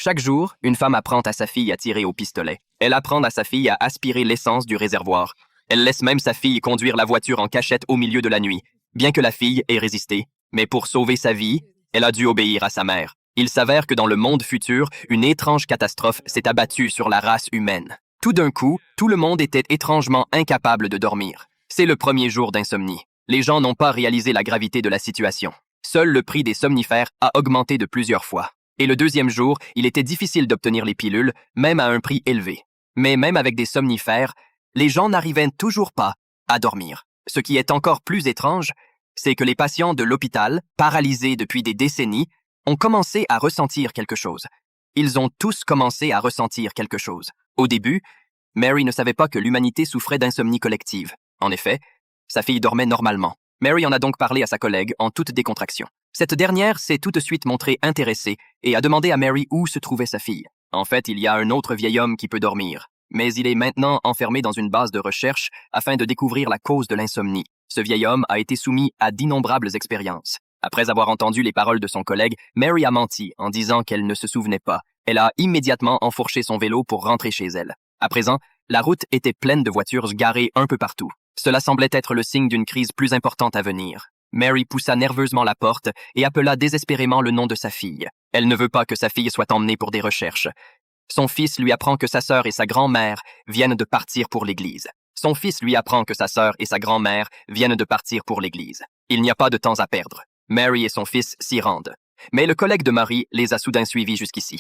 Chaque jour, une femme apprend à sa fille à tirer au pistolet. Elle apprend à sa fille à aspirer l'essence du réservoir. Elle laisse même sa fille conduire la voiture en cachette au milieu de la nuit, bien que la fille ait résisté. Mais pour sauver sa vie, elle a dû obéir à sa mère. Il s'avère que dans le monde futur, une étrange catastrophe s'est abattue sur la race humaine. Tout d'un coup, tout le monde était étrangement incapable de dormir. C'est le premier jour d'insomnie. Les gens n'ont pas réalisé la gravité de la situation. Seul le prix des somnifères a augmenté de plusieurs fois. Et le deuxième jour, il était difficile d'obtenir les pilules, même à un prix élevé. Mais même avec des somnifères, les gens n'arrivaient toujours pas à dormir. Ce qui est encore plus étrange, c'est que les patients de l'hôpital, paralysés depuis des décennies, ont commencé à ressentir quelque chose. Ils ont tous commencé à ressentir quelque chose. Au début, Mary ne savait pas que l'humanité souffrait d'insomnie collective. En effet, sa fille dormait normalement. Mary en a donc parlé à sa collègue en toute décontraction. Cette dernière s'est tout de suite montrée intéressée et a demandé à Mary où se trouvait sa fille. En fait, il y a un autre vieil homme qui peut dormir, mais il est maintenant enfermé dans une base de recherche afin de découvrir la cause de l'insomnie. Ce vieil homme a été soumis à d'innombrables expériences. Après avoir entendu les paroles de son collègue, Mary a menti en disant qu'elle ne se souvenait pas. Elle a immédiatement enfourché son vélo pour rentrer chez elle. À présent, la route était pleine de voitures garées un peu partout. Cela semblait être le signe d'une crise plus importante à venir. Mary poussa nerveusement la porte et appela désespérément le nom de sa fille. Elle ne veut pas que sa fille soit emmenée pour des recherches. Son fils lui apprend que sa sœur et sa grand-mère viennent de partir pour l'église. Son fils lui apprend que sa sœur et sa grand-mère viennent de partir pour l'église. Il n'y a pas de temps à perdre. Mary et son fils s'y rendent. Mais le collègue de Mary les a soudain suivis jusqu'ici.